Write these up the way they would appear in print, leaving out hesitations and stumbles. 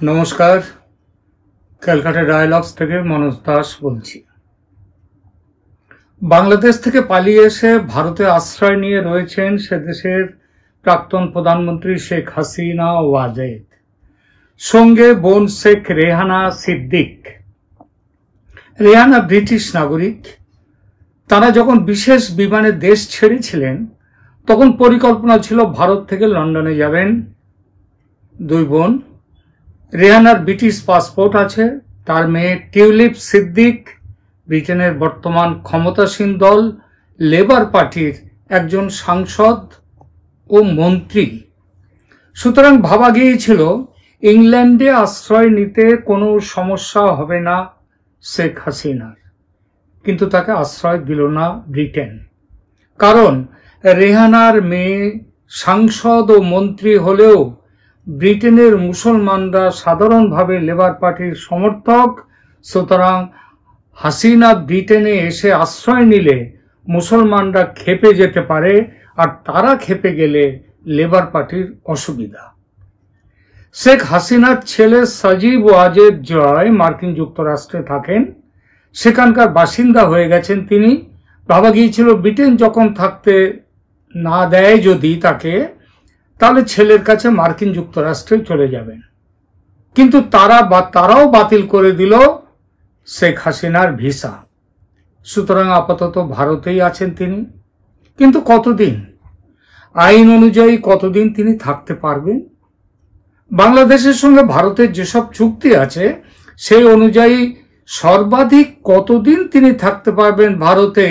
নমস্কার, ক্যালকাটা ডায়ালগস থেকে মনোজ দাস বলছি। বাংলাদেশ থেকে পালিয়ে এসে ভারতে আশ্রয় নিয়ে রয়েছেন সে দেশের প্রাক্তন প্রধানমন্ত্রী শেখ হাসিনা ওয়াজেদ, সঙ্গে বোন শেখ রেহানা সিদ্দিক। রেহানা ব্রিটিশ নাগরিক। তারা যখন বিশেষ বিমানে দেশ ছেড়েছিলেন তখন পরিকল্পনা ছিল ভারত থেকে লন্ডনে যাবেন দুই বোন। রেহানার ব্রিটিশ পাসপোর্ট আছে, তার মেয়ে টিউলিপ সিদ্দিক ব্রিটেনের বর্তমান ক্ষমতাসীন দল লেবার পার্টির একজন সাংসদ ও মন্ত্রী। সুতরাং ভাবা গিয়েছিল ইংল্যান্ডে আশ্রয় নিতে কোনো সমস্যা হবে না শেখ হাসিনার, কিন্তু তাকে আশ্রয় দিল না ব্রিটেন। কারণ রেহানার মেয়ে সাংসদ ও মন্ত্রী হলেও ব্রিটেনের মুসলমানরা সাধারণভাবে লেবার পার্টির সমর্থক। সুতরাং হাসিনা ব্রিটেনে এসে আশ্রয় নিলে মুসলমানরা খেপে যেতে পারে, আর তারা খেপে গেলে লেবার পার্টির অসুবিধা। শেখ হাসিনার ছেলে সাজিব ওয়াজেদ জয় মার্কিন যুক্তরাষ্ট্রে থাকেন, সেখানকার বাসিন্দা হয়ে গেছেন তিনি। ভাবা গিয়েছিল ব্রিটেন যখন থাকতে না দেয় যদি তাকে, তাহলে ছেলের কাছে মার্কিন যুক্তরাষ্ট্রে চলে যাবেন। কিন্তু তারাও বাতিল করে দিল শেখ হাসিনার ভিসা। সুতরাং আপাতত ভারতেই আছেন তিনি। কিন্তু কতদিন, আইন অনুযায়ী কতদিন তিনি থাকতে পারবেন? বাংলাদেশের সঙ্গে ভারতের যেসব চুক্তি আছে সেই অনুযায়ী সর্বাধিক কতদিন তিনি থাকতে পারবেন ভারতে?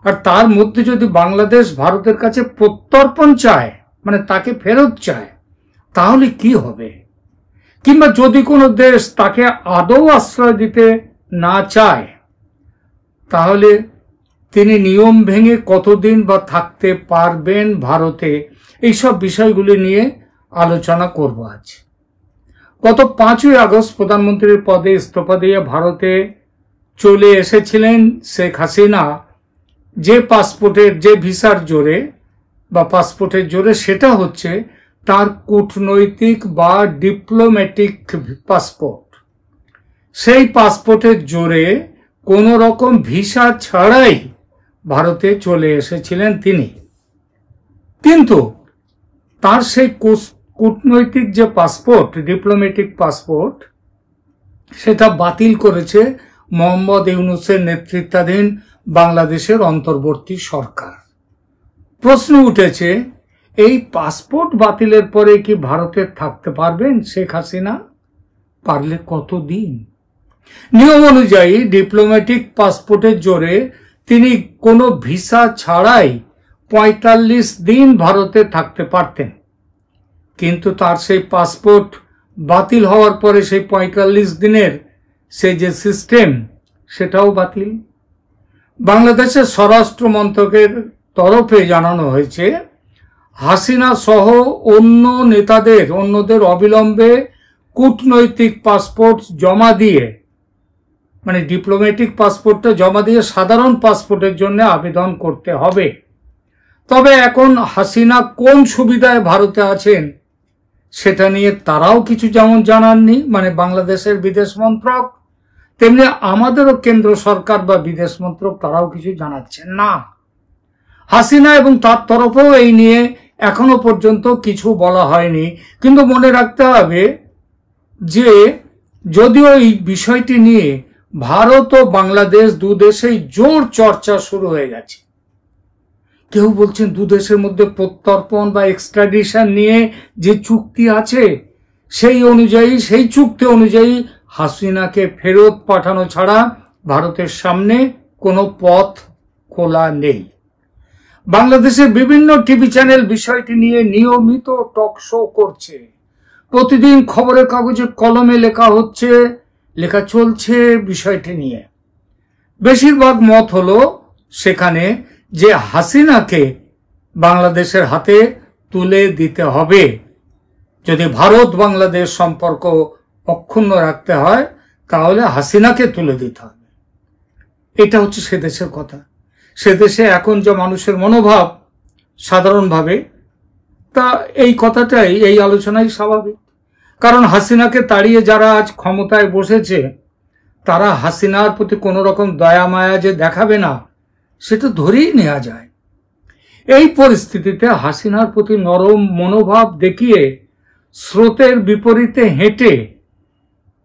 আর তার মধ্যে যদি বাংলাদেশ ভারতের কাছে প্রত্যর্পণ চায়, মানে তাকে ফেরত চায়, তাহলে কি হবে? কিংবা যদি কোনো দেশ তাকে আদৌ আশ্রয় দিতে না চায়, তাহলে তিনি নিয়ম ভেঙে কতদিন বা থাকতে পারবেন ভারতে? এইসব বিষয়গুলি নিয়ে আলোচনা করব আজ। গত 5ই আগস্ট প্রধানমন্ত্রীর পদে ইস্তফা দিয়ে ভারতে চলে এসেছিলেন শেখ হাসিনা, যে ভিসার জোরে বা পাসপোর্টের জোরে, সেটা হচ্ছে তার কূটনৈতিক বা ডিপ্লোম্যাটিক পাসপোর্ট। সেই পাসপোর্টের জোরে কোনো রকম ভিসা ছাড়াই ভারতে চলে এসেছিলেন তিনি। কিন্তু তার সেই কূটনৈতিক যে পাসপোর্ট, ডিপ্লোম্যাটিক পাসপোর্ট, সেটা বাতিল করেছে মোহাম্মদ ইউনূসের নেতৃত্বাধীন বাংলাদেশের অন্তর্বর্তী সরকার। প্রশ্ন উঠেছে, এই পাসপোর্ট বাতিলের পরে কি ভারতে থাকতে পারবেন শেখ হাসিনা? পারলে কতদিন? নিয়ম অনুযায়ী ডিপ্লোম্যাটিক পাসপোর্টের জোরে তিনি কোনো ভিসা ছাড়াই 45 দিন ভারতে থাকতে পারতেন। কিন্তু তার সেই পাসপোর্ট বাতিল হওয়ার পরে সেই 45 দিনের সেই যে সিস্টেম, সেটাও বাতিল। বাংলাদেশের স্বরাষ্ট্র মন্ত্রকের তরফে জানানো হয়েছে, হাসিনা সহ অন্যদের অবিলম্বে কূটনৈতিক পাসপোর্ট জমা দিয়ে, মানে ডিপ্লোম্যাটিক পাসপোর্টটা জমা দিয়ে সাধারণ পাসপোর্টের জন্য আবেদন করতে হবে। তবে এখন হাসিনা কোন সুবিধায় ভারতে আছেন সেটা নিয়ে তারাও কিছু যেমন জানাননি, মানে বাংলাদেশের বিদেশ মন্ত্রক, তেমনি আমাদেরও কেন্দ্র সরকার বা বিদেশ মন্ত্রক তারাও কিছু জানাচ্ছেন না। হাসিনা এবং তার তরফেও এই নিয়ে এখনো পর্যন্ত কিছু বলা হয়নি। কিন্তু মনে রাখতে হবে যে যদিও এই বিষয়টি নিয়ে ভারত ও বাংলাদেশ দুদেশেই জোর চর্চা শুরু হয়ে গেছে। কেউ বলছেন দুদেশের মধ্যে প্রত্যর্পণ বা এক্সট্রাডিশন নিয়ে যে চুক্তি আছে সেই চুক্তি অনুযায়ী হাসিনাকে ফেরত পাঠানো ছাড়া ভারতের সামনে কোনো পথ খোলা নেই। বাংলাদেশের বিভিন্ন টিভি চ্যানেল বিষয়টি নিয়ে নিয়মিত টক শো করছে। প্রতিদিন খবরের কাগজে কলমে লেখা চলছে বিষয়টি নিয়ে। বেশিরভাগ মত হলো সেখানে যে হাসিনাকে বাংলাদেশের হাতে তুলে দিতে হবে। যদি ভারত বাংলাদেশ সম্পর্ক অক্ষুণ্ণ রাখতে হয় তাহলে হাসিনাকে তুলে দিতে হবে। এটা হচ্ছে সে দেশের কথা। সে দেশে এখন যে মানুষের মনোভাব সাধারণভাবে, তা এই কথাটাই, এই আলোচনাই স্বাভাবিক। কারণ হাসিনাকে তাড়িয়ে যারা আজ ক্ষমতায় বসেছে তারা হাসিনার প্রতি কোনো রকম দয়া মায়া যে দেখাবে না সেটা ধরেই নেওয়া যায়। এই পরিস্থিতিতে হাসিনার প্রতি নরম মনোভাব দেখিয়ে স্রোতের বিপরীতে হেঁটে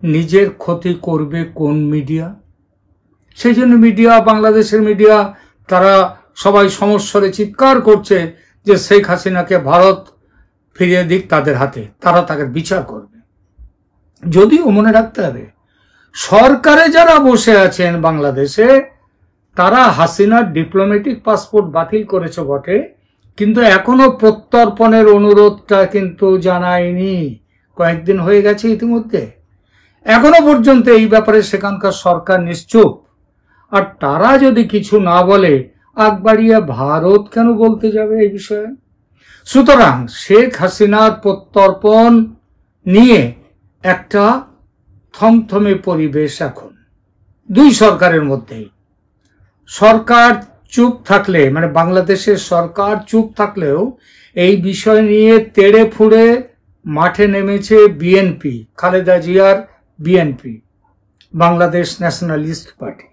নিজের ক্ষতি করবে কোন মিডিয়া? সেই জন্য মিডিয়া, বাংলাদেশের মিডিয়া, তারা সবাই সমস্বরে চিৎকার করছে যে শেখ হাসিনাকে ভারত ফিরিয়ে দিক তাদের হাতে, তারা তাকে বিচার করবে। যদিও মনে রাখতে হবে, সরকারে যারা বসে আছেন বাংলাদেশে তারা হাসিনার ডিপ্লোম্যাটিক পাসপোর্ট বাতিল করেছে বটে, কিন্তু এখনো প্রত্যর্পণের অনুরোধটা কিন্তু জানায়নি। কয়েকদিন হয়ে গেছে ইতিমধ্যে, এখনো পর্যন্ত এই ব্যাপারে সেখানকার সরকার নিশ্চুপ। আর তারা যদি কিছু না বলে, আগ বাড়িয়ে ভারত কেন বলতে যাবে এই বিষয়ে? সুতরাং শেখ হাসিনার প্রত্যর্পণ নিয়ে একটা থমথমে পরিবেশ এখন দুই সরকারের মধ্যেই। সরকার চুপ থাকলে, মানে বাংলাদেশের সরকার চুপ থাকলেও এই বিষয় নিয়ে তেড়ে ফুড়ে মাঠে নেমেছে বিএনপি, খালেদা জিয়ার BNP, Bangladesh nationalist party.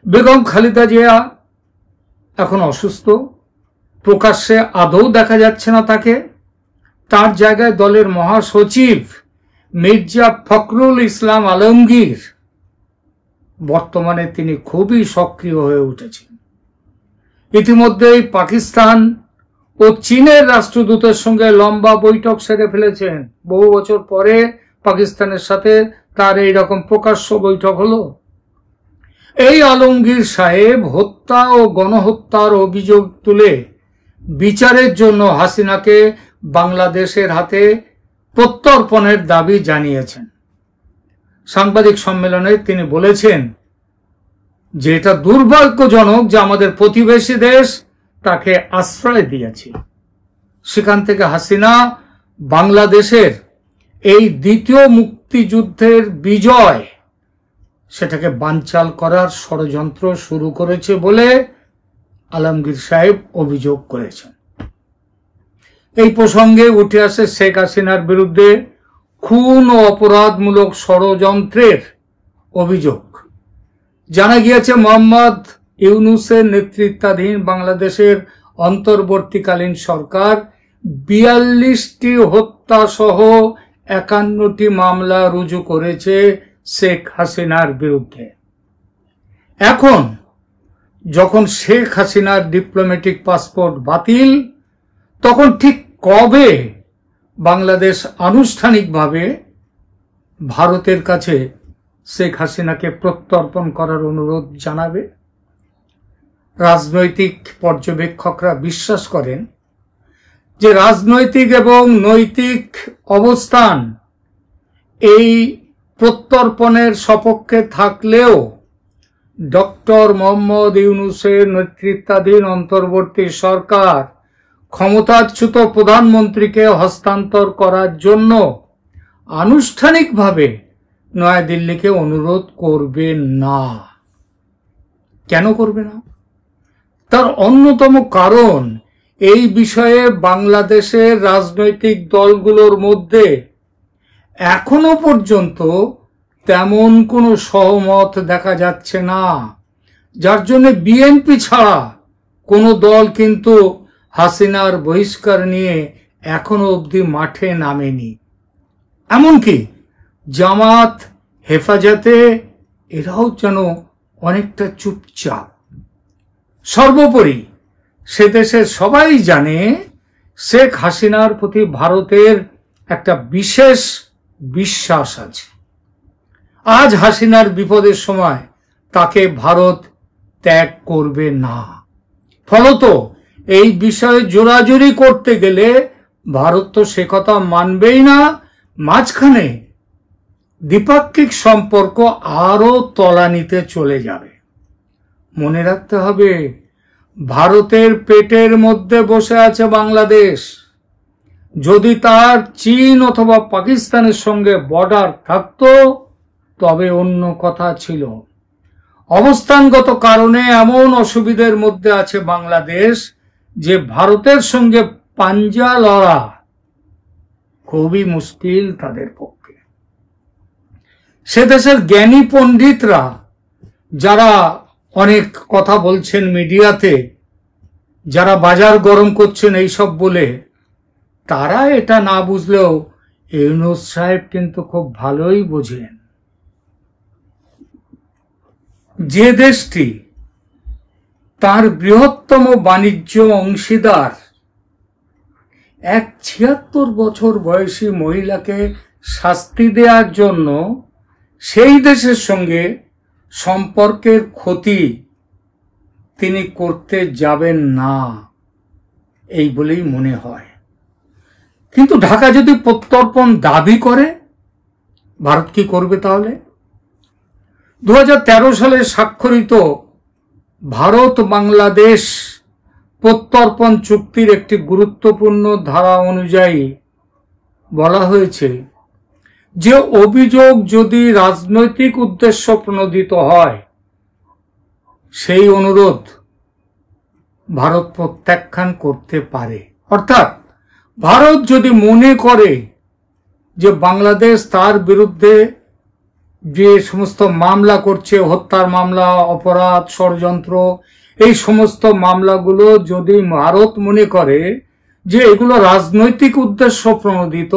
Begum Khaleda Zia এখন অসুস্থ, প্রকাশ্যে আদৌ দেখা যাচ্ছে না তাকে। তার জায়গায় দলের মহাসচিব মির্জা ফখরুল ইসলাম আলমগীর, বর্তমানে তিনি খুবই সক্রিয় হয়ে উঠেছেন। ইতিমধ্যেই পাকিস্তান ও চীনের রাষ্ট্রদূতের সঙ্গে লম্বা বৈঠক সেরে ফেলেছেন। বহু বছর পরে পাকিস্তানের সাথে তার এইরকম প্রকাশ্য বৈঠক হলো। এই আলমগীর সাহেব হত্যা ও গণহত্যার অভিযোগ তুলে বিচারের জন্য হাসিনাকে বাংলাদেশের হাতে প্রত্যর্পণের দাবি জানিয়েছেন। সাংবাদিক সম্মেলনে তিনি বলেছেন যে এটা দুর্ভাগ্যজনক যে আমাদের প্রতিবেশী দেশ তাকে আশ্রয় দিয়েছে। সেখান থেকে হাসিনা বাংলাদেশের এই দ্বিতীয় মুক্তিযুদ্ধের বিজয় সেটাকে বানচাল করার ষড়যন্ত্র শুরু করেছে বলে আলমগীর সাহেব অভিযোগ করেছেন। এই প্রসঙ্গে উঠে আসে শেখ হাসিনার বিরুদ্ধে খুন ও অপরাধমূলক ষড়যন্ত্রের অভিযোগ। জানা গিয়েছে মোহাম্মদ ইউনূসের নেতৃত্বাধীন বাংলাদেশের অন্তর্বর্তীকালীন সরকার ৪২টি হত্যা সহ ৫১টি মামলা রুজু করেছে শেখ হাসিনার বিরুদ্ধে। এখন যখন শেখ হাসিনার ডিপ্লোম্যাটিক পাসপোর্ট বাতিল, তখন ঠিক কবে বাংলাদেশ আনুষ্ঠানিকভাবে ভারতের কাছে শেখ হাসিনাকে প্রত্যর্পণ করার অনুরোধ জানাবে? রাজনৈতিক পর্যবেক্ষকরা বিশ্বাস করেন যে রাজনৈতিক এবং নৈতিক অবস্থান এই প্রত্যর্পণের সপক্ষে থাকলেও ডক্টর মোহাম্মদ ইউনূসের নেতৃত্বাধীন অন্তর্বর্তী সরকার ক্ষমতাচ্যুত প্রধানমন্ত্রীকে হস্তান্তর করার জন্য আনুষ্ঠানিকভাবে নয়াদিল্লিকে অনুরোধ করবে না। কেন করবে না? তার অন্যতম কারণ, এই বিষয়ে বাংলাদেশের রাজনৈতিক দলগুলোর মধ্যে এখনো পর্যন্ত তেমন কোনো সহমত দেখা যাচ্ছে না, যার জন্য বিএনপি ছাড়া কোনো দল কিন্তু হাসিনার বহিষ্কার নিয়ে এখনো অবধি মাঠে নামেনি। এমনকি জামাত, হেফাজতে এরাও যেন অনেকটা চুপচাপ। সর্বোপরি সে দেশের সবাই জানে শেখ হাসিনার প্রতি ভারতের একটা বিশেষ বিশ্বাস আছে। আজ হাসিনার বিপদের সময় তাকে ভারত ত্যাগ করবে না। ফলত এই বিষয়ে জোরাজুরি করতে গেলে ভারত তো সে কথা মানবেই না, মাঝখানে দ্বিপাক্ষিক সম্পর্ক আরো তলানিতে চলে যাবে। মনে রাখতে হবে, ভারতের পেটের মধ্যে বসে আছে বাংলাদেশ। যদি তার চীন অথবা পাকিস্তানের সঙ্গে বর্ডার থাকতো তবে অন্য কথা ছিল। অবস্থানগত কারণে এমন অসুবিধার মধ্যে আছে বাংলাদেশ যে ভারতের সঙ্গে পাঞ্জা লড়া খুবই মুশকিল তাদের পক্ষে। সে দেশের জ্ঞানী পণ্ডিতরা যারা অনেক কথা বলছেন মিডিয়াতে, যারা বাজার গরম করছেন এইসব বলে, তারা এটা না বুঝলেও ইউনূস সাহেব কিন্তু খুব ভালোই বোঝেন যে দেশটি তার বৃহত্তম বাণিজ্য অংশীদার এক ৭৬ বছর বয়সী মহিলাকে শাস্তি দেওয়ার জন্য সেই দেশের সঙ্গে সম্পর্কের ক্ষতি তিনি করতে যাবেন না, এই বলেই মনে হয়। কিন্তু ঢাকা যদি প্রত্যর্পণ দাবি করে, ভারত কি করবে তাহলে? ২০১৩ সালে স্বাক্ষরিত ভারত বাংলাদেশ প্রত্যর্পণ চুক্তির একটি গুরুত্বপূর্ণ ধারা অনুযায়ী বলা হয়েছে যে অভিযোগ যদি রাজনৈতিক উদ্দেশ্য প্রণোদিত হয়, সেই অনুরোধ ভারত প্রত্যাখ্যান করতে পারে। অর্থাৎ ভারত যদি মনে করে যে বাংলাদেশ তার বিরুদ্ধে যে সমস্ত মামলা করছে, হত্যার মামলা, অপরাধ, ষড়যন্ত্র, এই সমস্ত মামলাগুলো যদি ভারত মনে করে যে এগুলো রাজনৈতিক উদ্দেশ্য প্রণোদিত,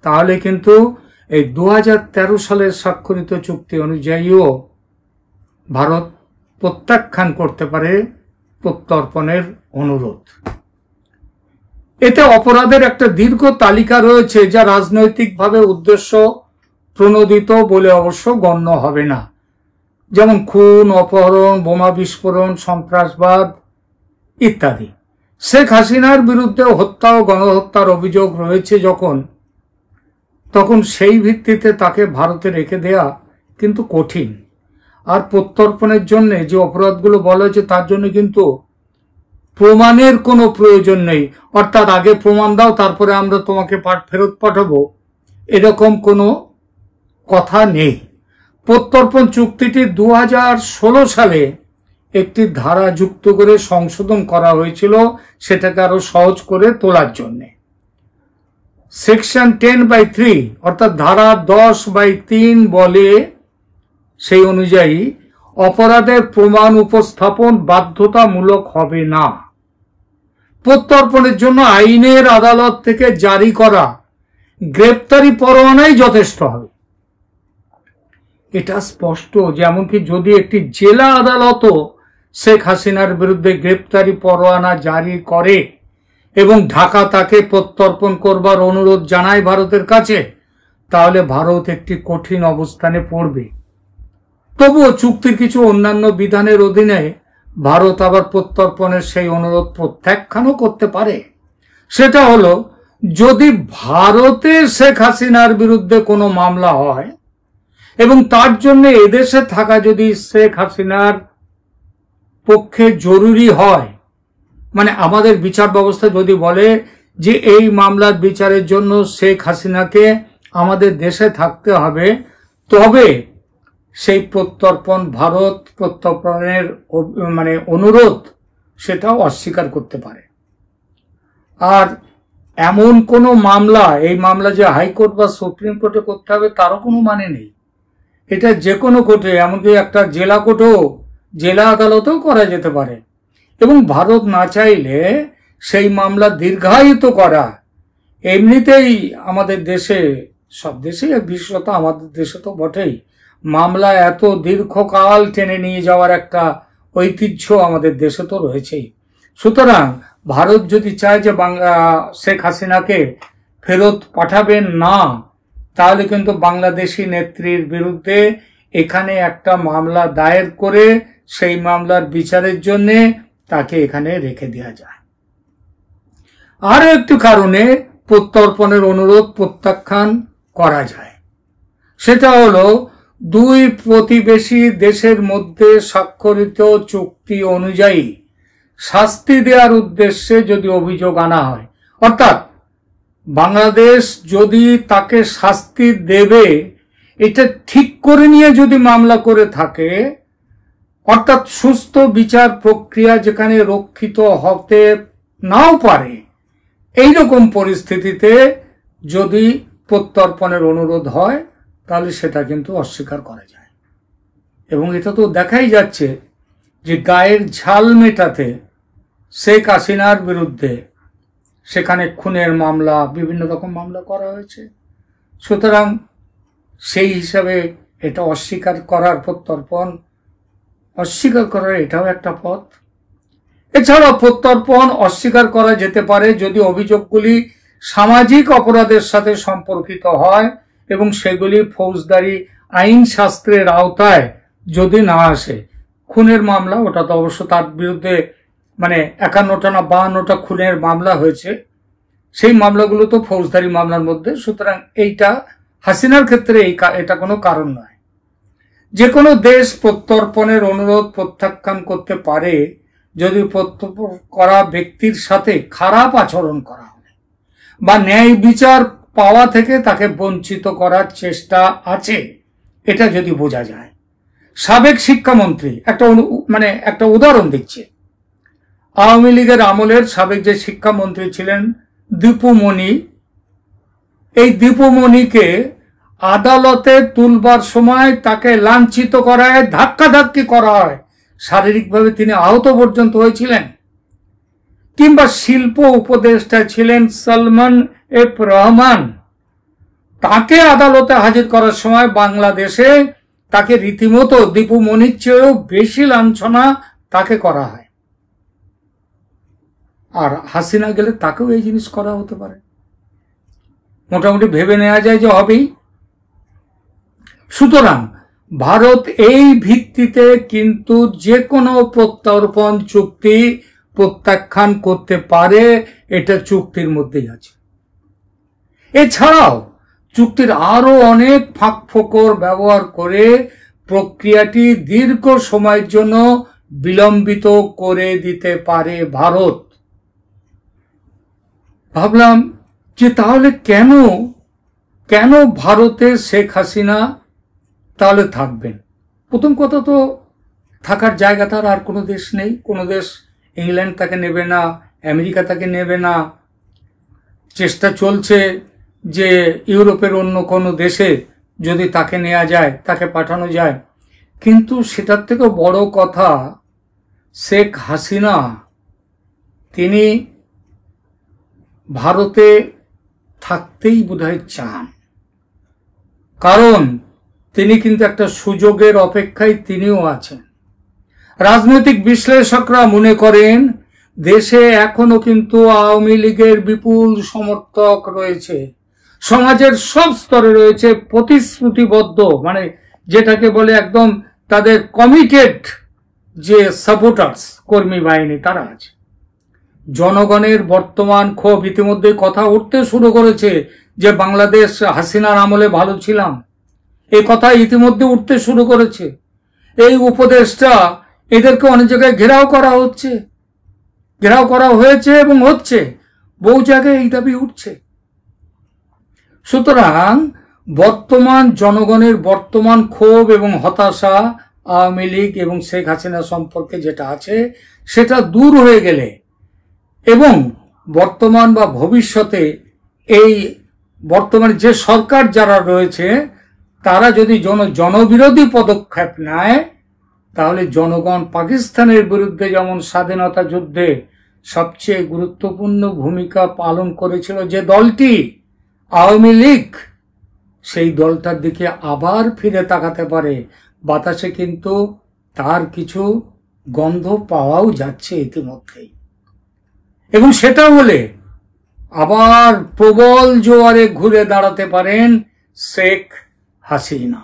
তাহলে কিন্তু এই ২০১৩ সালের স্বাক্ষরিত চুক্তি অনুযায়ীও ভারত প্রত্যাখ্যান করতে পারে প্রত্যর্পণের অনুরোধ। এতে অপরাধের একটা দীর্ঘ তালিকা রয়েছে যা রাজনৈতিকভাবে উদ্দেশ্য প্রণোদিত বলে অবশ্য গণ্য হবে না, যেমন খুন, অপহরণ, বোমা বিস্ফোরণ, সন্ত্রাসবাদ ইত্যাদি। শেখ হাসিনার বিরুদ্ধে হত্যা ও গণহত্যার অভিযোগ রয়েছে তখন সেই ভিত্তিতে তাকে ভারতে রেখে দেয়া কিন্তু কঠিন। আর প্রত্যর্পণের জন্য যে অপরাধগুলো বলা হয়েছে তার জন্য কিন্তু প্রমাণের কোনো প্রয়োজন নেই। অর্থাৎ আগে প্রমাণ দাও, তারপরে আমরা তোমাকে ফেরত পাঠাবো, এরকম কোনো কথা নেই। প্রত্যর্পণ চুক্তিটি ২০১৬ সালে একটি ধারা যুক্ত করে সংশোধন করা হয়েছিল, সেটাকে আরো সহজ করে তোলার জন্য। সেকশন 10/3 অর্থাৎ ধারা 10/3 বলে, সেই অনুযায়ী অপরাধের প্রমাণ উপস্থাপন বাধ্যতামূলক হবে না। প্রত্যর্পণের জন্য আইনের আদালত থেকে জারি করা গ্রেপ্তারি পরোয়ানাই যথেষ্ট হবে। এটা স্পষ্ট যে এমনকি যদি একটি জেলা আদালতও শেখ হাসিনার বিরুদ্ধে গ্রেপ্তারি পরোয়ানা জারি করে এবং ঢাকা তাকে প্রত্যর্পণ করবার অনুরোধ জানায় ভারতের কাছে, তাহলে ভারত একটি কঠিন অবস্থানে পড়বে। তবুও চুক্তির কিছু অন্যান্য বিধানের অধীনে ভারত আবার প্রত্যর্পণের সেই অনুরোধ প্রত্যাখ্যানও করতে পারে। সেটা হলো, যদি ভারতে শেখ হাসিনার বিরুদ্ধে কোনো মামলা হয় এবং তার জন্য এদেশে থাকা যদি শেখ হাসিনার পক্ষে জরুরি হয়, মানে আমাদের বিচার ব্যবস্থা যদি বলে যে এই মামলার বিচারের জন্য শেখ হাসিনাকে আমাদের দেশে থাকতে হবে, তবে সেই প্রত্যর্পণ ভারত প্রত্যর্পণের অনুরোধ সেটাও অস্বীকার করতে পারে। আর এমন কোনো মামলা, এই মামলা যে হাইকোর্ট বা সুপ্রিম কোর্টে করতে হবে তারও কোনো মানে নেই। এটা যে কোনো কোর্টে, এমনকি একটা জেলা কোর্টেও, জেলা আদালতেও করা যেতে পারে। এবং ভারত না চাইলে সেই মামলা দীর্ঘায়িত করা, এমনিতেই আমাদের দেশে, সব দেশে, বিশেষত আমাদের দেশে তো বটেই, মামলা এত দীর্ঘকাল টেনে নিয়ে যাওয়ার একটা ঐতিহ্য আমাদের দেশে তো রয়েছেই। সুতরাং ভারত যদি চায় যে শেখ হাসিনাকে ফেরত পাঠাবেন না, তাহলে কিন্তু বাংলাদেশি নেত্রীর বিরুদ্ধে এখানে একটা মামলা দায়ের করে সেই মামলার বিচারের জন্য তাকে এখানে রেখে দেওয়া যায়। আরো একটি কারণে প্রত্যর্পণের অনুরোধ প্রত্যাখ্যান করা যায়, সেটা হলো দুই প্রতিবেশী দেশের মধ্যে স্বাক্ষরিত চুক্তি অনুযায়ী শাস্তি দেওয়ার উদ্দেশ্যে যদি অভিযোগ আনা হয়, অর্থাৎ বাংলাদেশ যদি তাকে শাস্তি দেবে এটা ঠিক করে নিয়ে যদি মামলা করে থাকে, অর্থাৎ সুস্থ বিচার প্রক্রিয়া যেখানে রক্ষিত হতে নাও পারে, এইরকম পরিস্থিতিতে যদি প্রত্যর্পণের অনুরোধ হয় তাহলে সেটা কিন্তু অস্বীকার করা যায়। এবং এটা তো দেখাই যাচ্ছে যে গায়ের ঝাল মেটাতে শেখ হাসিনার বিরুদ্ধে সেখানে খুনের মামলা, বিভিন্ন রকম মামলা করা হয়েছে। সুতরাং সেই হিসাবে এটা অস্বীকার করার, প্রত্যর্পণ অস্বীকার করার এটাও একটা পথ। এছাড়াও প্রত্যর্পণ অস্বীকার করা যেতে পারে যদি অভিযোগগুলি সামাজিক অপরাধের সাথে সম্পর্কিত হয় এবং সেগুলি ফৌজদারি আইন শাস্ত্রের আওতায় যদি না আসে। খুনের মামলা, ওটা তো অবশ্য তার বিরুদ্ধে 51টা না 52টা খুনের মামলা হয়েছে, সেই মামলাগুলো তো ফৌজদারি মামলার মধ্যে। সুতরাং এইটা হাসিনার ক্ষেত্রে এটা কোনো কারণ নয়। যে কোনো দেশ প্রত্যর্পণের অনুরোধ প্রত্যাখ্যান করতে পারে যদি প্রত্যর্পণ করা ব্যক্তির সাথে খারাপ আচরণ করা হয় বা ন্যায় বিচার পাওয়া থেকে তাকে বঞ্চিত করার চেষ্টা আছে, এটা যদি বোঝা যায়। সাবেক শিক্ষামন্ত্রী একটা উদাহরণ দিচ্ছে। আওয়ামী লীগের আমলের সাবেক যে শিক্ষামন্ত্রী ছিলেন দীপু মনি, এই দীপু মনিকে আদালতে তুলবার সময় তাকে লাঞ্ছিত করা হয়, ধাক্কাধাক্কি করা হয়, শারীরিকভাবে তিনি আহত পর্যন্ত হয়েছিলেন। কিংবা শিল্প উপদেষ্টা ছিলেন সালমান এফ রহমান, তাকে আদালতে হাজির করার সময় বাংলাদেশে তাকে রীতিমতো দীপু মনির চেয়েও বেশি লাঞ্ছনা তাকে করা হয়। আর হাসিনা গেলে তাকেও এই জিনিস করা হতে পারে, মোটামুটি ভেবে নেওয়া যায় যে হবেই। সুতরাং ভারত এই ভিত্তিতে কিন্তু যে কোনো প্রত্যর্পণ চুক্তি প্রত্যাখ্যান করতে পারে, এটা চুক্তির মধ্যেই আছে। এছাড়াও চুক্তির আরো অনেক ফাঁকফোকর ব্যবহার করে প্রক্রিয়াটি দীর্ঘ সময়ের জন্য বিলম্বিত করে দিতে পারে ভারত। ভাবলাম যে তাহলে কেন ভারতে শেখ হাসিনা তাহলে থাকবেন? প্রথম কথা তো থাকার জায়গা তার আর কোনো দেশ নেই। কোনো দেশ, ইংল্যান্ড তাকে নেবে না, আমেরিকা তাকে নেবে না। চেষ্টা চলছে যে ইউরোপের অন্য কোনো দেশে যদি তাকে নেওয়া যায়, তাকে পাঠানো যায়। কিন্তু সেটার থেকে বড় কথা, শেখ হাসিনা তিনি ভারতে থাকতেই বোধহয় চান, কারণ তিনি কিন্তু একটা সুযোগের অপেক্ষায় তিনিও আছেন। রাজনৈতিক বিশ্লেষকরা মনে করেন দেশে এখনো কিন্তু আওয়ামী লীগের বিপুল সমর্থক রয়েছে, সমাজের সব স্তরে রয়েছে, প্রতিশ্রুতিবদ্ধ, যেটাকে বলে একদম তাদের কমিটেড যে সাপোর্টার্স, কর্মী বাহিনী, তারা আছে। জনগণের বর্তমান ক্ষোভ, ইতিমধ্যে কথা উঠতে শুরু করেছে যে বাংলাদেশ হাসিনার আমলে ভালো ছিলাম, এই কথা ইতিমধ্যে উঠতে শুরু করেছে। এই উপদেশটা এদেরকে অনেক জায়গায় ঘেরাও করা হয়েছে এবং হচ্ছে, বহু জায়গায় এই দাবি উঠছে। সুতরাং বর্তমান জনগণের বর্তমান ক্ষোভ এবং হতাশা আওয়ামী লীগ এবং শেখ হাসিনা সম্পর্কে যেটা আছে সেটা দূর হয়ে গেলে এবং বর্তমান বা ভবিষ্যতে এই বর্তমানে যে সরকার যারা রয়েছে তারা যদি জনবিরোধী পদক্ষেপ নেয়, তাহলে জনগণ পাকিস্তানের বিরুদ্ধে যেমন স্বাধীনতা যুদ্ধে সবচেয়ে গুরুত্বপূর্ণ ভূমিকা পালন করেছিল যে দলটি আওয়ামী লীগ, সেই দলটার দিকে আবার ফিরে তাকাতে পারে। বাতাসে কিন্তু তার কিছু গন্ধ পাওয়াও যাচ্ছে ইতিমধ্যেই। এবং সেটা হলে আবার প্রবল জোয়ারে ঘুরে দাঁড়াতে পারেন শেখ হাসিনা।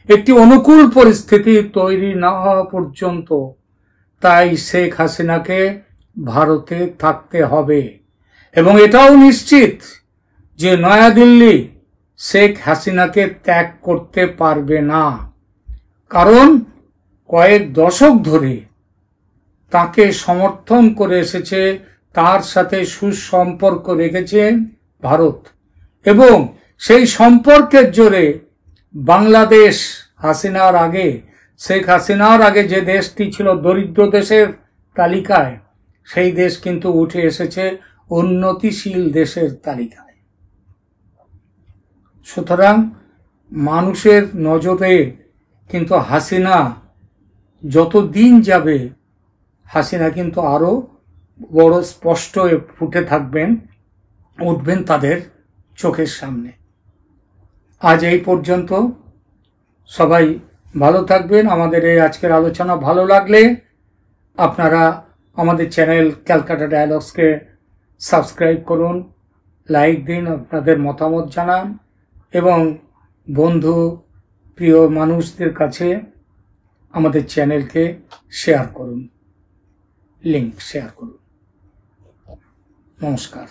একটি অনুকূল পরিস্থিতি তৈরি না হওয়া পর্যন্ত তাই শেখ হাসিনাকে ভারতে থাকতে হবে। এবং এটাও নিশ্চিত যে নয়াদিল্লি শেখ হাসিনাকে ত্যাগ করতে পারবে না, কারণ কয়েক দশক ধরে তাকে সমর্থন করে এসেছে, তার সাথে সুসম্পর্ক রেখেছেন ভারত। এবং সেই সম্পর্কের জোরে বাংলাদেশ হাসিনার আগে, শেখ হাসিনার আগে যে দেশটি ছিল দরিদ্র দেশের তালিকায়, সেই দেশ কিন্তু উঠে এসেছে উন্নতিশীল দেশের তালিকায়। সুতরাং মানুষের নজরে কিন্তু হাসিনা যত দিন যাবে হাসিনা কিন্তু আরো বড় স্পষ্ট ফুটে উঠবেন তাদের চোখের সামনে। আজ এই পর্যন্ত, সবাই ভালো থাকবেন। আমাদের এই আজকের আলোচনা ভালো লাগলে আপনারা আমাদের চ্যানেল ক্যালকাটা ডায়ালগসকে সাবস্ক্রাইব করুন, লাইক দিন, আপনাদের মতামত জানান এবং বন্ধু প্রিয় মানুষদের কাছে আমাদের চ্যানেলকে শেয়ার করুন, লিংক শেয়ার করুন। নমস্কার।